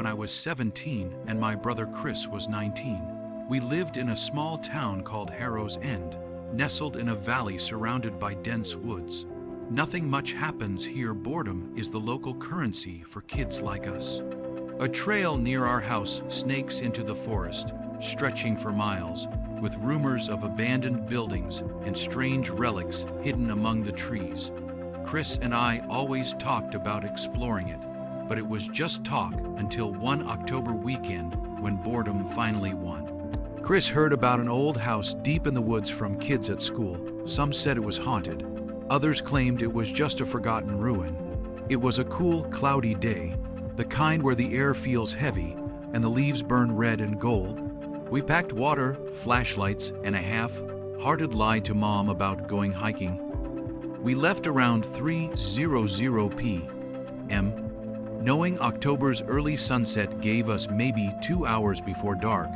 when I was 17 and my brother Chris was 19. We lived in a small town called Harrow's End, nestled in a valley surrounded by dense woods. Nothing much happens here. Boredom is the local currency for kids like us. A trail near our house snakes into the forest, stretching for miles, with rumors of abandoned buildings and strange relics hidden among the trees. Chris and I always talked about exploring it, but it was just talk until one October weekend when boredom finally won. Chris heard about an old house deep in the woods from kids at school. Some said it was haunted. Others claimed it was just a forgotten ruin. It was a cool, cloudy day, the kind where the air feels heavy and the leaves burn red and gold. We packed water, flashlights, and a half-hearted lie to Mom about going hiking. We left around 3:00 p.m., knowing October's early sunset gave us maybe 2 hours before dark.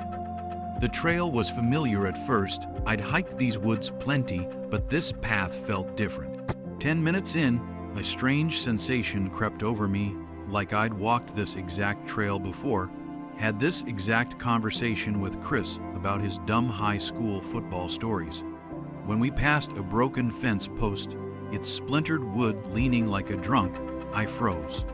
The trail was familiar at first. I'd hiked these woods plenty, but this path felt different. 10 minutes in, a strange sensation crept over me, like I'd walked this exact trail before, had this exact conversation with Chris about his dumb high school football stories. When we passed a broken fence post, its splintered wood leaning like a drunk, I froze.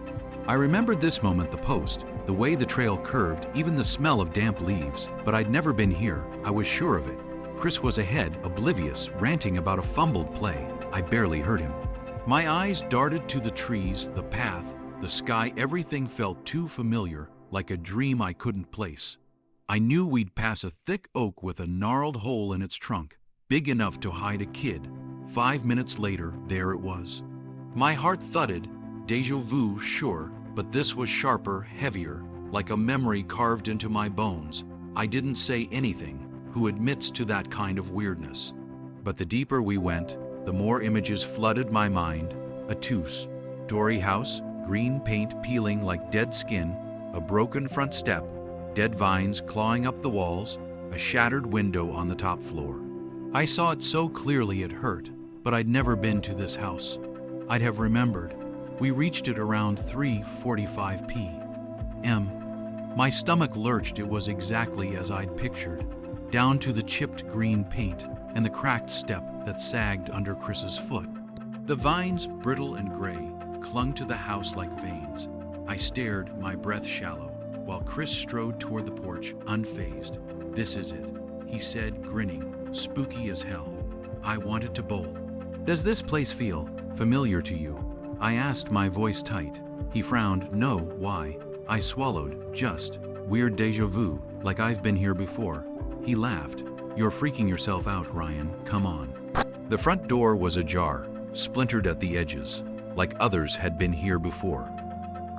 I remembered this moment, the post, the way the trail curved, even the smell of damp leaves, but I'd never been here. I was sure of it. Chris was ahead, oblivious, ranting about a fumbled play. I barely heard him. My eyes darted to the trees, the path, the sky. Everything felt too familiar, like a dream I couldn't place. I knew we'd pass a thick oak with a gnarled hole in its trunk, big enough to hide a kid. 5 minutes later, there it was. My heart thudded. Deja vu, sure, but this was sharper, heavier, like a memory carved into my bones. I didn't say anything. Who admits to that kind of weirdness? But the deeper we went, the more images flooded my mind. A two-story house, green paint peeling like dead skin, a broken front step, dead vines clawing up the walls, a shattered window on the top floor. I saw it so clearly it hurt, but I'd never been to this house. I'd have remembered. We reached it around 3:45 p.m. My stomach lurched. It was exactly as I'd pictured, down to the chipped green paint and the cracked step that sagged under Chris's foot. The vines, brittle and gray, clung to the house like veins. I stared, my breath shallow, while Chris strode toward the porch, unfazed. "This is it," he said, grinning, spooky as hell. I wanted to bolt. "Does this place feel familiar to you?" I asked, my voice tight. He frowned. "No, why?" I swallowed. "Just weird deja vu, like I've been here before." He laughed. "You're freaking yourself out, Ryan. Come on." The front door was ajar, splintered at the edges, like others had been here before.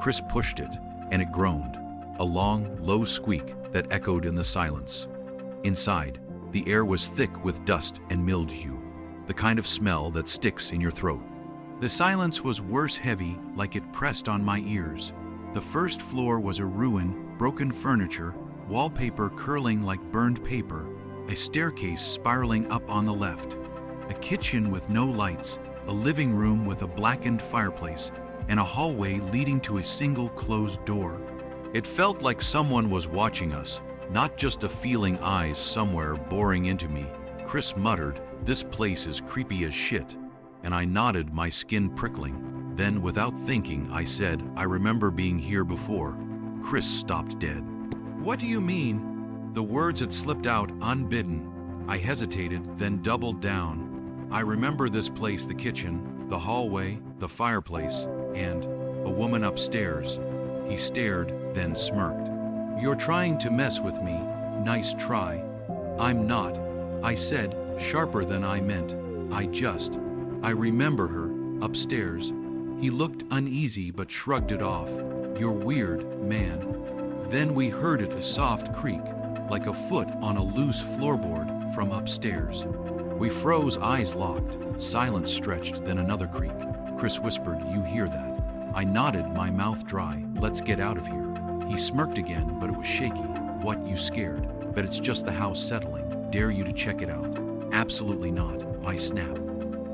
Chris pushed it, and it groaned, a long, low squeak that echoed in the silence. Inside, the air was thick with dust and mildew, the kind of smell that sticks in your throat. The silence was worse, heavy, like it pressed on my ears. The first floor was a ruin, broken furniture, wallpaper curling like burned paper, a staircase spiraling up on the left, a kitchen with no lights, a living room with a blackened fireplace, and a hallway leading to a single closed door. It felt like someone was watching us, not just a feeling eyes somewhere boring into me. Chris muttered, "This place is creepy as shit," and I nodded, my skin prickling. Then, without thinking, I said, "I remember being here before." Chris stopped dead. "What do you mean?" The words had slipped out unbidden. I hesitated, then doubled down. "I remember this place, the kitchen, the hallway, the fireplace, and a woman upstairs." He stared, then smirked. "You're trying to mess with me. Nice try." "I'm not," I said, sharper than I meant. I remember her, upstairs." He looked uneasy but shrugged it off. "You're weird, man." Then we heard it, a soft creak, like a foot on a loose floorboard from upstairs. We froze, eyes locked. Silence stretched, then another creak. Chris whispered, "You hear that?" I nodded, my mouth dry. "Let's get out of here." He smirked again, but it was shaky. "What, you scared? Bet it's just the house settling. Dare you to check it out?" "Absolutely not," I snapped.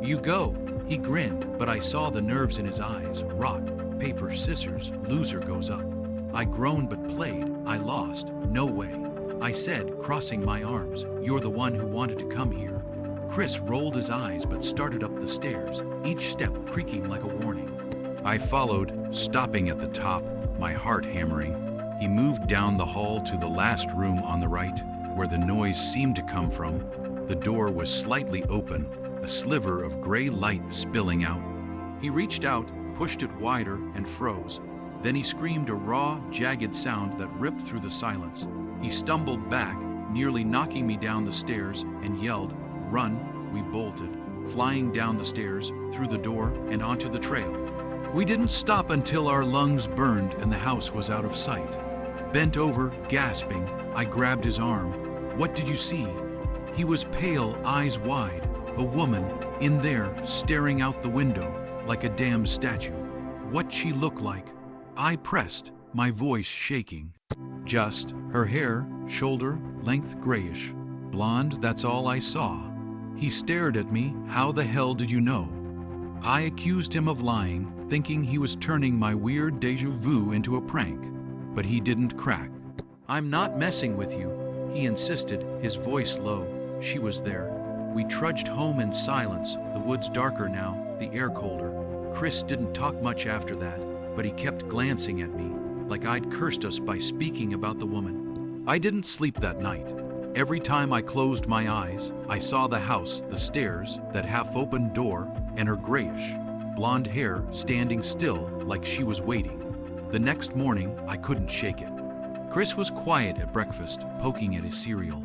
"You go." He grinned, but I saw the nerves in his eyes. "Rock, paper, scissors, loser goes up." I groaned but played. I lost. No way. I said, crossing my arms, "You're the one who wanted to come here." Chris rolled his eyes but started up the stairs, each step creaking like a warning. I followed, stopping at the top, my heart hammering. He moved down the hall to the last room on the right, where the noise seemed to come from. The door was slightly open, a sliver of gray light spilling out. He reached out, pushed it wider, and froze. Then he screamed a raw, jagged sound that ripped through the silence. He stumbled back, nearly knocking me down the stairs, and yelled, "Run!" We bolted, flying down the stairs, through the door, and onto the trail. We didn't stop until our lungs burned and the house was out of sight. Bent over, gasping, I grabbed his arm. "What did you see?" He was pale, eyes wide, a woman, in there, staring out the window, like a damned statue. What she looked like? I pressed, my voice shaking. Just her hair, shoulder length grayish. Blonde, that's all I saw. He stared at me. "How the hell did you know?" I accused him of lying, thinking he was turning my weird déjà vu into a prank. But he didn't crack. "I'm not messing with you," he insisted, his voice low. She was there. We trudged home in silence, the woods darker now, the air colder. Chris didn't talk much after that, but he kept glancing at me, like I'd cursed us by speaking about the woman. I didn't sleep that night. Every time I closed my eyes, I saw the house, the stairs, that half-opened door, and her grayish, blonde hair standing still like she was waiting. The next morning, I couldn't shake it. Chris was quiet at breakfast, poking at his cereal.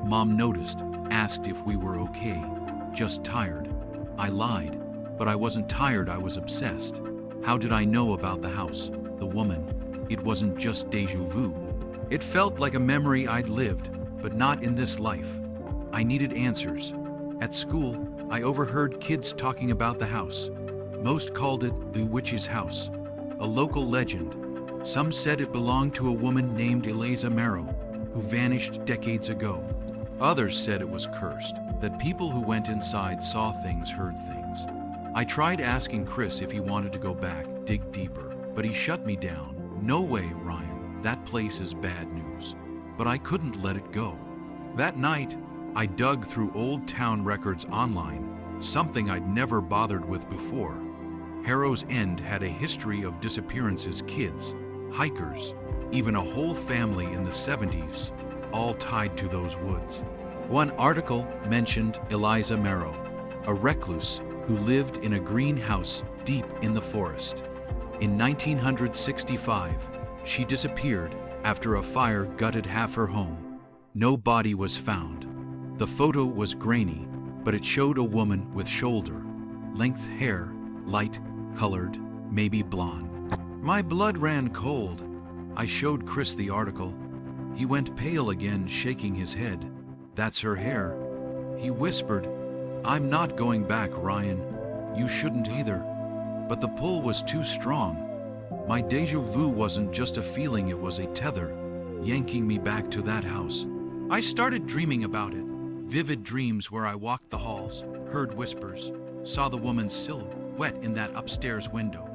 Mom noticed, asked if we were okay. "Just tired." I lied, but I wasn't tired, I was obsessed. How did I know about the house, the woman? It wasn't just déjà vu. It felt like a memory I'd lived, but not in this life. I needed answers. At school, I overheard kids talking about the house. Most called it the witch's house, a local legend. Some said it belonged to a woman named Eliza Marrow, who vanished decades ago. Others said it was cursed, that people who went inside saw things, heard things. I tried asking Chris if he wanted to go back, dig deeper, but he shut me down. "No way, Ryan, that place is bad news." But I couldn't let it go. That night, I dug through old town records online, something I'd never bothered with before. Harrow's End had a history of disappearances, kids, hikers, even a whole family in the 70s, all tied to those woods. One article mentioned Eliza Marrow, a recluse who lived in a greenhouse deep in the forest. In 1965, she disappeared after a fire gutted half her home. No body was found. The photo was grainy, but it showed a woman with shoulder-length hair, light-colored, maybe blonde. My blood ran cold. I showed Chris the article. He went pale again, shaking his head. "That's her hair." He whispered, "I'm not going back, Ryan. You shouldn't either." But the pull was too strong. My déjà vu wasn't just a feeling, it was a tether, yanking me back to that house. I started dreaming about it. Vivid dreams where I walked the halls, heard whispers, saw the woman's silhouette in that upstairs window.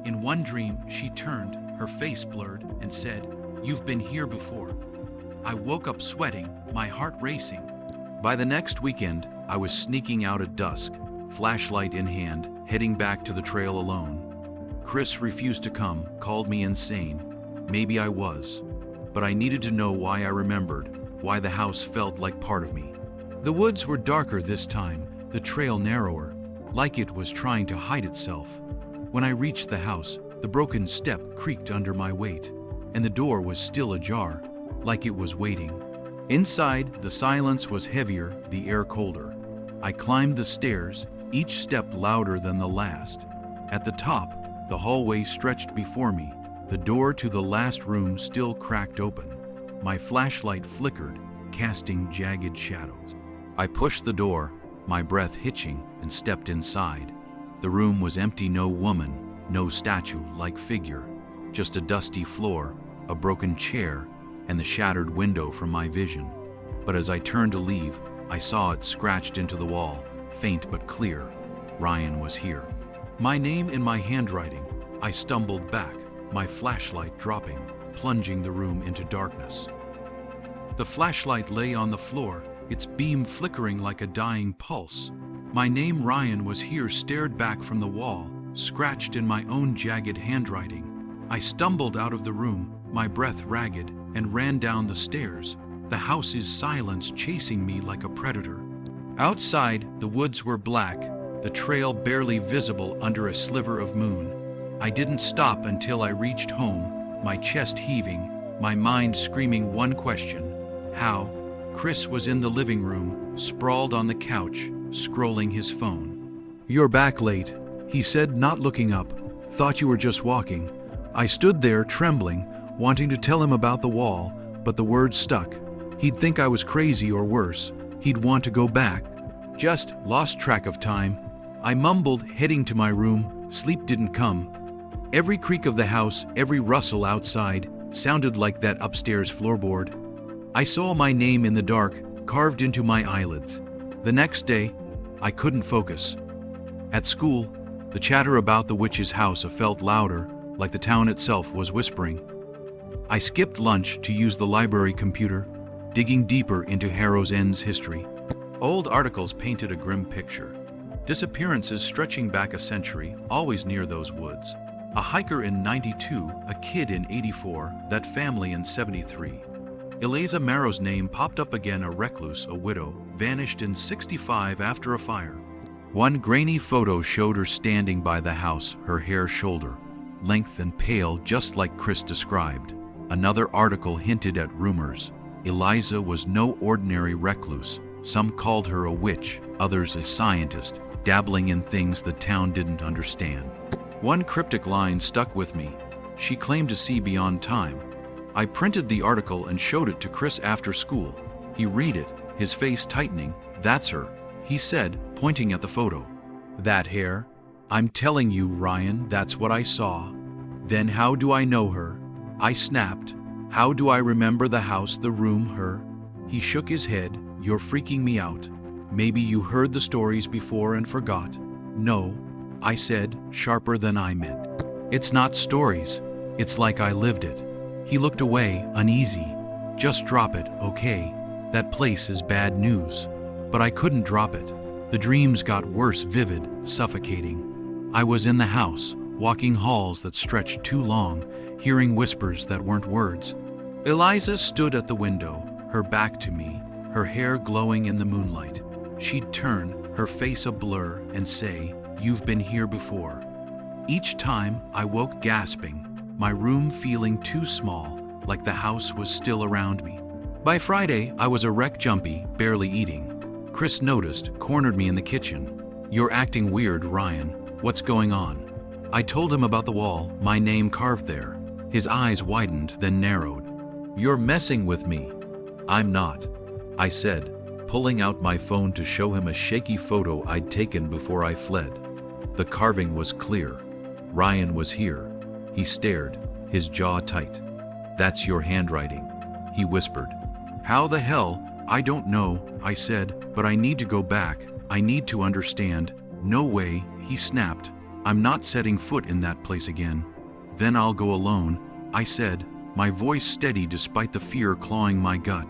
In one dream, she turned, her face blurred, and said, "You've been here before." I woke up sweating, my heart racing. By the next weekend, I was sneaking out at dusk, flashlight in hand, heading back to the trail alone. Chris refused to come, called me insane. Maybe I was. But I needed to know why I remembered, why the house felt like part of me. The woods were darker this time, the trail narrower, like it was trying to hide itself. When I reached the house, the broken step creaked under my weight, and the door was still ajar, like it was waiting. Inside, the silence was heavier, the air colder. I climbed the stairs, each step louder than the last. At the top, the hallway stretched before me, the door to the last room still cracked open. My flashlight flickered, casting jagged shadows. I pushed the door, my breath hitching, and stepped inside. The room was empty, no woman, no statue-like figure, just a dusty floor, a broken chair, and the shattered window from my vision. But as I turned to leave, I saw it scratched into the wall, faint but clear. Ryan was here. My name in my handwriting. I stumbled back, my flashlight dropping. plunging the room into darkness. The flashlight lay on the floor, its beam flickering like a dying pulse. My name, Ryan, was here, stared back from the wall, scratched in my own jagged handwriting. I stumbled out of the room, my breath ragged, and ran down the stairs. The house's silence chasing me like a predator. Outside, the woods were black, the trail barely visible under a sliver of moon. I didn't stop until I reached home, my chest heaving, my mind screaming one question: how? Chris was in the living room, sprawled on the couch, scrolling his phone. "You're back late," he said, not looking up. "Thought you were just walking." I stood there, trembling, wanting to tell him about the wall, but the words stuck. He'd think I was crazy or worse. He'd want to go back. Just lost track of time. I mumbled, heading to my room. Sleep didn't come. Every creak of the house, every rustle outside, sounded like that upstairs floorboard. I saw my name in the dark, carved into my eyelids. The next day, I couldn't focus. At school, the chatter about the witch's house felt louder, like the town itself was whispering. I skipped lunch to use the library computer, digging deeper into Harrow's End's history. Old articles painted a grim picture. Disappearances stretching back a century, always near those woods. A hiker in '92, a kid in '84, that family in '73. Eliza Marrow's name popped up again, a recluse, a widow, vanished in '65 after a fire. One grainy photo showed her standing by the house, her hair shoulder length and pale, just like Chris described. Another article hinted at rumors. Eliza was no ordinary recluse. Some called her a witch, others a scientist, dabbling in things the town didn't understand. One cryptic line stuck with me. She claimed to see beyond time. I printed the article and showed it to Chris after school. He read it, his face tightening. "That's her," he said, pointing at the photo. "That hair? I'm telling you, Ryan, that's what I saw." "Then how do I know her?" I snapped. "How do I remember the house, the room, her?" He shook his head. "You're freaking me out. Maybe you heard the stories before and forgot." "No," I said, sharper than I meant. "It's not stories. It's like I lived it." He looked away, uneasy. "Just drop it, okay? That place is bad news." But I couldn't drop it. The dreams got worse, vivid, suffocating. I was in the house, walking halls that stretched too long, hearing whispers that weren't words. Eliza stood at the window, her back to me, her hair glowing in the moonlight. She'd turn, her face a blur, and say, "You've been here before." Each time, I woke gasping, my room feeling too small, like the house was still around me. By Friday, I was a wreck, jumpy, barely eating. Chris noticed, cornered me in the kitchen. "You're acting weird, Ryan. What's going on?" I told him about the wall, my name carved there. His eyes widened, then narrowed. "You're messing with me." "I'm not," I said, pulling out my phone to show him a shaky photo I'd taken before I fled. The carving was clear. Ryan was here. He stared, his jaw tight. "That's your handwriting," he whispered. "How the hell?" "I don't know," I said, "but I need to go back. I need to understand." "No way," he snapped. "I'm not setting foot in that place again." "Then I'll go alone," I said, my voice steady despite the fear clawing my gut.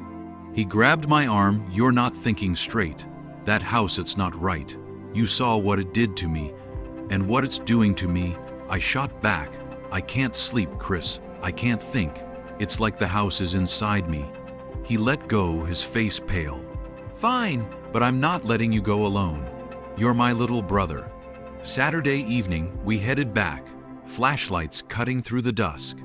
He grabbed my arm. "You're not thinking straight. That house, it's not right. You saw what it did to me, and what it's doing to me." I shot back. "I can't sleep, Chris. I can't think. It's like the house is inside me." He let go, his face pale. "Fine, but I'm not letting you go alone. You're my little brother." Saturday evening, we headed back, flashlights cutting through the dusk.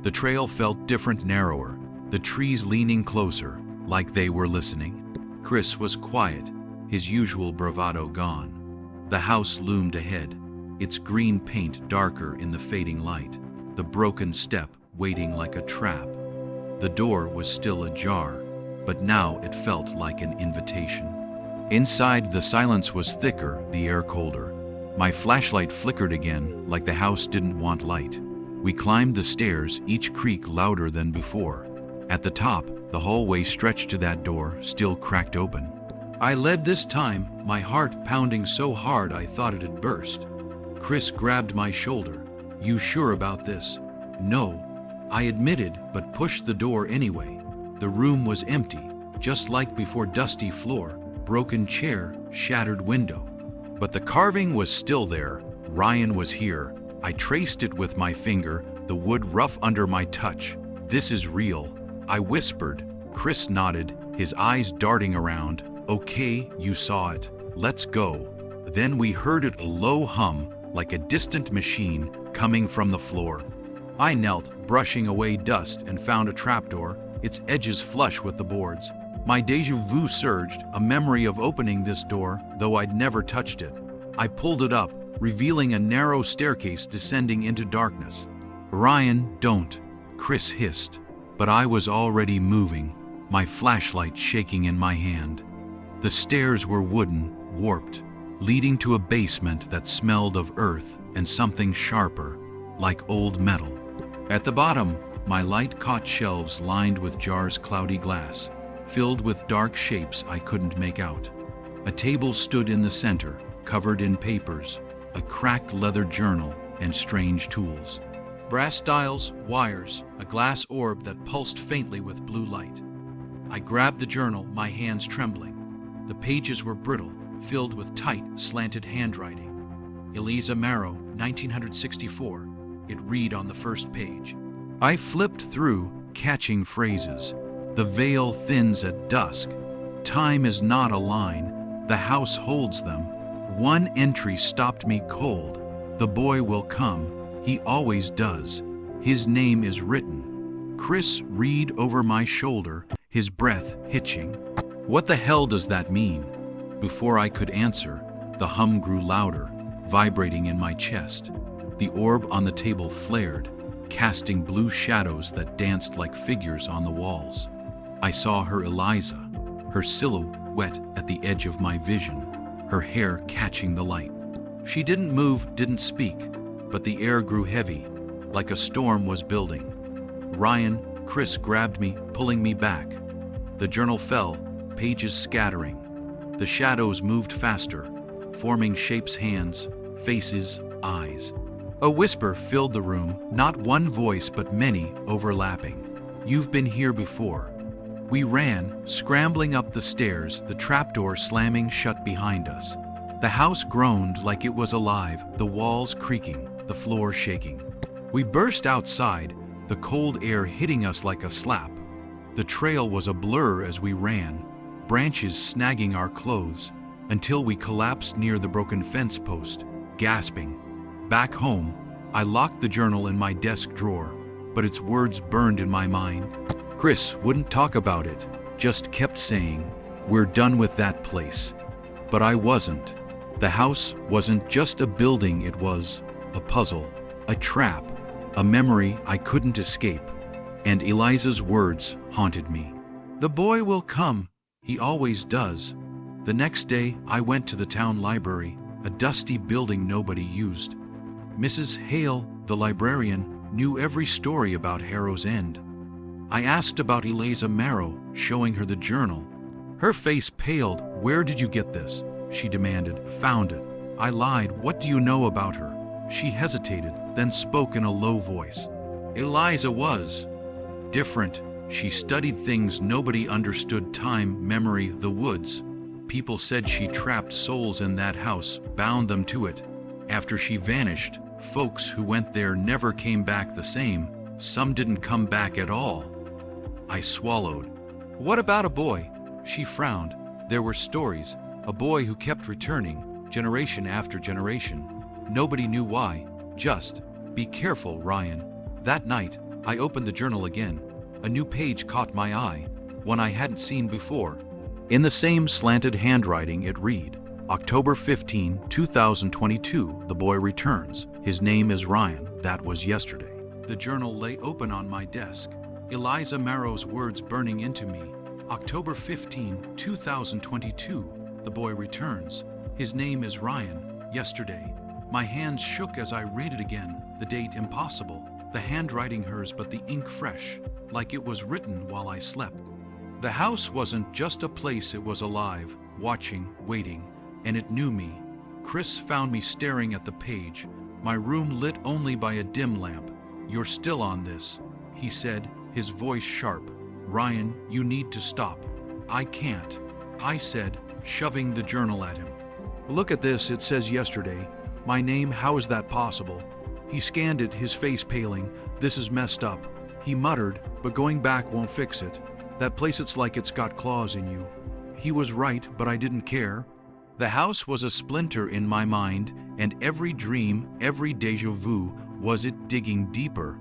The trail felt different, narrower, the trees leaning closer, like they were listening. Chris was quiet, his usual bravado gone. The house loomed ahead, its green paint darker in the fading light, the broken step waiting like a trap. The door was still ajar, but now it felt like an invitation. Inside, the silence was thicker, the air colder. My flashlight flickered again, like the house didn't want light. We climbed the stairs, each creak louder than before. At the top, the hallway stretched to that door, still cracked open. I led this time, my heart pounding so hard I thought it'd burst. Chris grabbed my shoulder. "You sure about this?" "No," I admitted, but pushed the door anyway. The room was empty, just like before: dusty floor, broken chair, shattered window. But the carving was still there. Ryan was here. I traced it with my finger, the wood rough under my touch. "This is real," I whispered. Chris nodded, his eyes darting around. "Okay, you saw it. Let's go." Then we heard it, a low hum, like a distant machine, coming from the floor. I knelt, brushing away dust, and found a trapdoor, its edges flush with the boards. My déjà vu surged, a memory of opening this door, though I'd never touched it. I pulled it up, revealing a narrow staircase descending into darkness. "Ryan, don't," Chris hissed. But I was already moving, my flashlight shaking in my hand. The stairs were wooden, warped, leading to a basement that smelled of earth and something sharper, like old metal. At the bottom, my light caught shelves lined with jars, cloudy glass, filled with dark shapes I couldn't make out. A table stood in the center, covered in papers, a cracked leather journal, and strange tools. Brass dials, wires, a glass orb that pulsed faintly with blue light. I grabbed the journal, my hands trembling. The pages were brittle, filled with tight, slanted handwriting. Eliza Marrow, 1964, it read on the first page. I flipped through, catching phrases. "The veil thins at dusk. Time is not a line. The house holds them." One entry stopped me cold. "The boy will come. He always does. His name is written." Chris read over my shoulder, his breath hitching. "What the hell does that mean?" Before I could answer, the hum grew louder, vibrating in my chest. The orb on the table flared, casting blue shadows that danced like figures on the walls. I saw her Eliza, her silhouette at the edge of my vision, her hair catching the light. She didn't move, didn't speak, but the air grew heavy, like a storm was building. "Ryan," Chris grabbed me, pulling me back. The journal fell, pages scattering. The shadows moved faster, forming shapes: hands, faces, eyes. A whisper filled the room, not one voice but many, overlapping. "You've been here before." We ran, scrambling up the stairs, the trapdoor slamming shut behind us. The house groaned like it was alive, the walls creaking, the floor shaking. We burst outside, the cold air hitting us like a slap. The trail was a blur as we ran, branches snagging our clothes, until we collapsed near the broken fence post, gasping. Back home, I locked the journal in my desk drawer, but its words burned in my mind. Chris wouldn't talk about it, just kept saying, "We're done with that place." But I wasn't. The house wasn't just a building, it was a puzzle, a trap, a memory I couldn't escape. And Eliza's words haunted me. "The boy will come. He always does." The next day, I went to the town library, a dusty building nobody used. Mrs. Hale, the librarian, knew every story about Harrow's End. I asked about Eliza Marrow, showing her the journal. Her face paled. "Where did you get this?" she demanded. "Found it." I lied. "What do you know about her?" She hesitated, then spoke in a low voice. "Eliza was different. She studied things nobody understood: time, memory, the woods. People said she trapped souls in that house, bound them to it. After she vanished, folks who went there never came back the same. Some didn't come back at all." I swallowed. "What about a boy?" She frowned. "There were stories. A boy who kept returning, generation after generation. Nobody knew why. Just, be careful, Ryan." That night, I opened the journal again. A new page caught my eye, one I hadn't seen before. In the same slanted handwriting, it read, "October 15, 2022, the boy returns. His name is Ryan. That was yesterday." The journal lay open on my desk, Eliza Marrow's words burning into me. "October 15, 2022, the boy returns. His name is Ryan. Yesterday." My hands shook as I read it again, the date impossible, the handwriting hers but the ink fresh, like it was written while I slept. The house wasn't just a place, it was alive, watching, waiting, and it knew me. Chris found me staring at the page, my room lit only by a dim lamp. "You're still on this." he said, his voice sharp. Ryan, you need to stop. I can't, I said, shoving the journal at him. Look at this, it says yesterday. My name, how is that possible? He scanned it, his face paling. This is messed up. He muttered, but going back won't fix it. That place, it's like it's got claws in you. He was right, but I didn't care. The house was a splinter in my mind, and every dream, every déjà vu, was it digging deeper.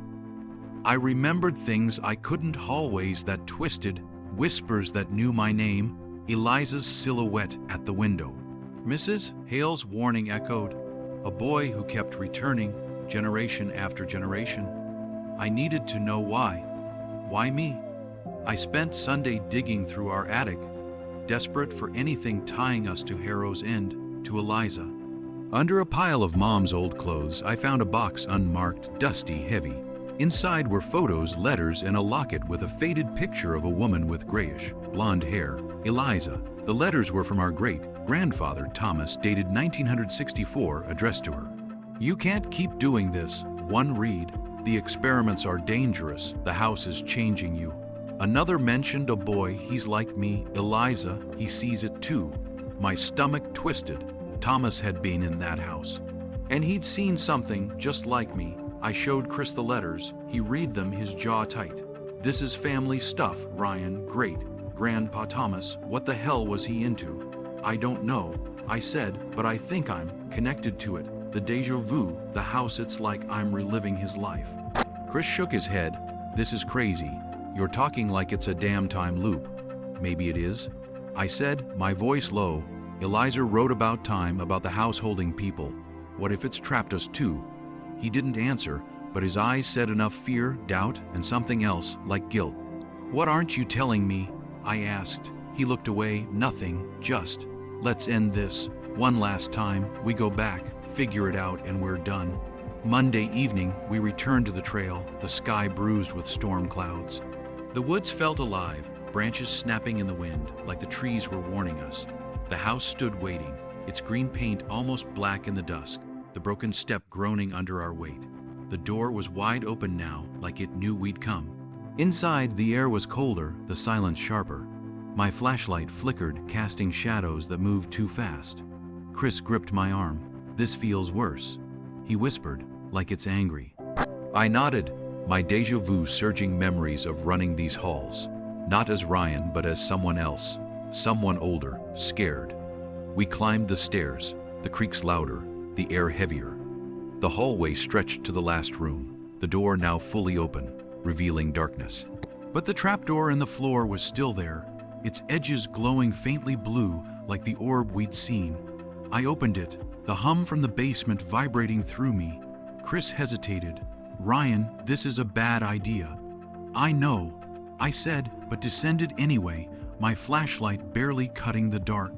I remembered things I couldn't, hallways that twisted, whispers that knew my name, Eliza's silhouette at the window. Mrs. Hale's warning echoed, a boy who kept returning, generation after generation. I needed to know why. Why me? I spent Sunday digging through our attic, desperate for anything tying us to Harrow's End, to Eliza. Under a pile of Mom's old clothes, I found a box unmarked, dusty, heavy. Inside were photos, letters, and a locket with a faded picture of a woman with grayish, blonde hair, Eliza. The letters were from our great-grandfather, Thomas, dated 1964, addressed to her. You can't keep doing this. One read. The experiments are dangerous. The house is changing you. Another mentioned a boy, he's like me, Eliza, he sees it too. My stomach twisted. Thomas had been in that house. And he'd seen something just like me. I showed Chris the letters. He read them, his jaw tight. This is family stuff, Ryan, great-grandpa Thomas. What the hell was he into? I don't know, I said, but I think I'm connected to it. The déjà vu, the house, it's like I'm reliving his life. Chris shook his head. This is crazy. You're talking like it's a damn time loop. Maybe it is. I said, my voice low. Eliza wrote about time, about the house holding people. What if it's trapped us too? He didn't answer, but his eyes said enough fear, doubt, and something else, like guilt. What aren't you telling me? I asked. He looked away. Nothing, just, let's end this. One last time, we go back, figure it out, and we're done. Monday evening, we returned to the trail, the sky bruised with storm clouds. The woods felt alive, branches snapping in the wind, like the trees were warning us. The house stood waiting, its green paint almost black in the dusk, the broken step groaning under our weight. The door was wide open now, like it knew we'd come. Inside, the air was colder, the silence sharper. My flashlight flickered, casting shadows that moved too fast. Chris gripped my arm. This feels worse, he whispered, like it's angry. I nodded, my déjà vu surging memories of running these halls, not as Ryan but as someone else, someone older, scared. We climbed the stairs, the creaks louder, the air heavier. The hallway stretched to the last room, the door now fully open, revealing darkness. But the trapdoor in the floor was still there, its edges glowing faintly blue like the orb we'd seen. I opened it, the hum from the basement vibrating through me. Chris hesitated. Ryan, this is a bad idea. I know, I said, but descended anyway, my flashlight barely cutting the dark.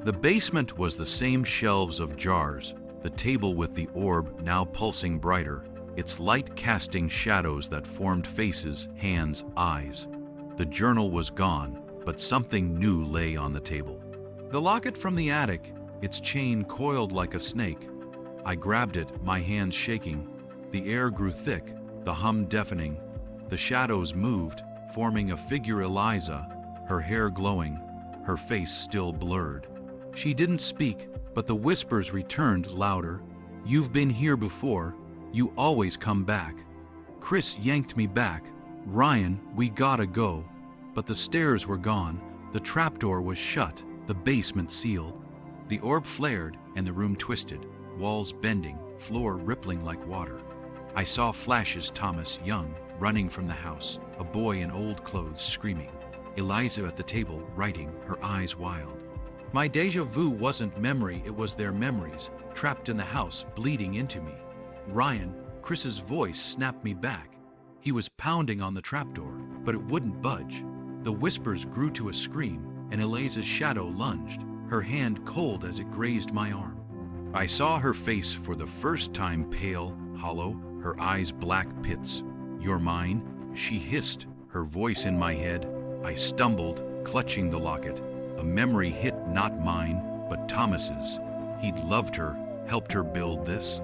The basement was the same shelves of jars, the table with the orb now pulsing brighter, its light casting shadows that formed faces, hands, eyes. The journal was gone, but something new lay on the table. The locket from the attic, its chain coiled like a snake. I grabbed it, my hands shaking. The air grew thick, the hum deafening. The shadows moved, forming a figure, Eliza, her hair glowing, her face still blurred. She didn't speak, but the whispers returned louder. You've been here before. You always come back. Chris yanked me back. Ryan, we gotta go. But the stairs were gone. The trapdoor was shut, the basement sealed. The orb flared and the room twisted, walls bending, floor rippling like water. I saw flashes, Thomas, young, running from the house, a boy in old clothes screaming. Eliza at the table, writing, her eyes wild. My déjà vu wasn't memory, it was their memories, trapped in the house, bleeding into me. Ryan, Chris's voice snapped me back. He was pounding on the trapdoor, but it wouldn't budge. The whispers grew to a scream, and Eliza's shadow lunged, her hand cold as it grazed my arm. I saw her face for the first time, pale, hollow, her eyes black pits. You're mine, she hissed, her voice in my head. I stumbled, clutching the locket. A memory hit, not mine, but Thomas's. He'd loved her, helped her build this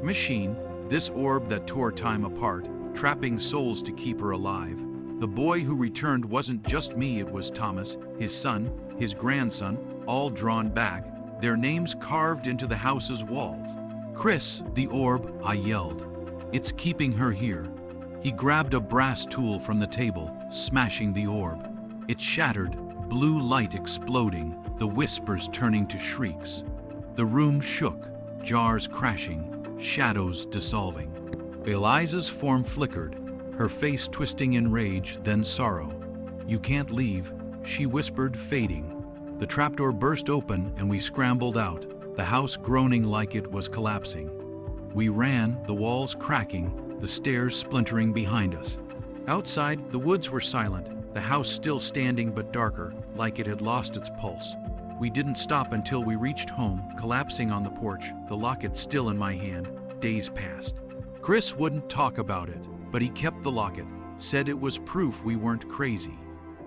machine, this orb that tore time apart. trapping souls to keep her alive. The boy who returned wasn't just me, it was Thomas, his son, his grandson, all drawn back, their names carved into the house's walls. "Chris, the orb," I yelled. "It's keeping her here." He grabbed a brass tool from the table, smashing the orb. It shattered, blue light exploding, the whispers turning to shrieks. The room shook, jars crashing, shadows dissolving. Eliza's form flickered, her face twisting in rage, then sorrow. "You can't leave," she whispered, fading. The trapdoor burst open and we scrambled out, the house groaning like it was collapsing. We ran, the walls cracking, the stairs splintering behind us. Outside, the woods were silent, the house still standing but darker, like it had lost its pulse. We didn't stop until we reached home, collapsing on the porch, the locket still in my hand. Days passed. Chris wouldn't talk about it, but he kept the locket, said it was proof we weren't crazy.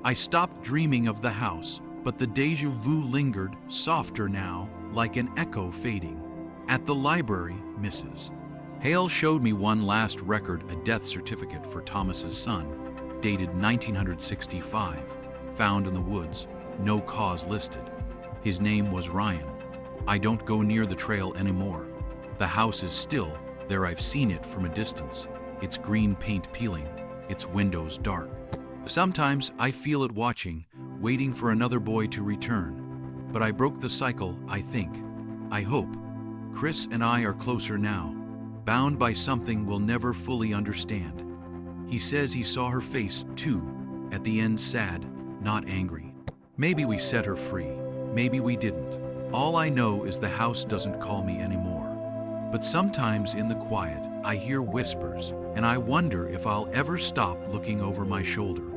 I stopped dreaming of the house, but the déjà vu lingered, softer now, like an echo fading. At the library, Mrs. Hale showed me one last record, a death certificate for Thomas's son, dated 1965, found in the woods, no cause listed. His name was Ryan. I don't go near the trail anymore. The house is still, there I've seen it from a distance, its green paint peeling, its windows dark. Sometimes I feel it watching, waiting for another boy to return. But I broke the cycle, I think. I hope. Chris and I are closer now, bound by something we'll never fully understand. He says he saw her face, too, at the end sad, not angry. Maybe we set her free, maybe we didn't. All I know is the house doesn't call me anymore. But sometimes in the quiet, I hear whispers, and I wonder if I'll ever stop looking over my shoulder.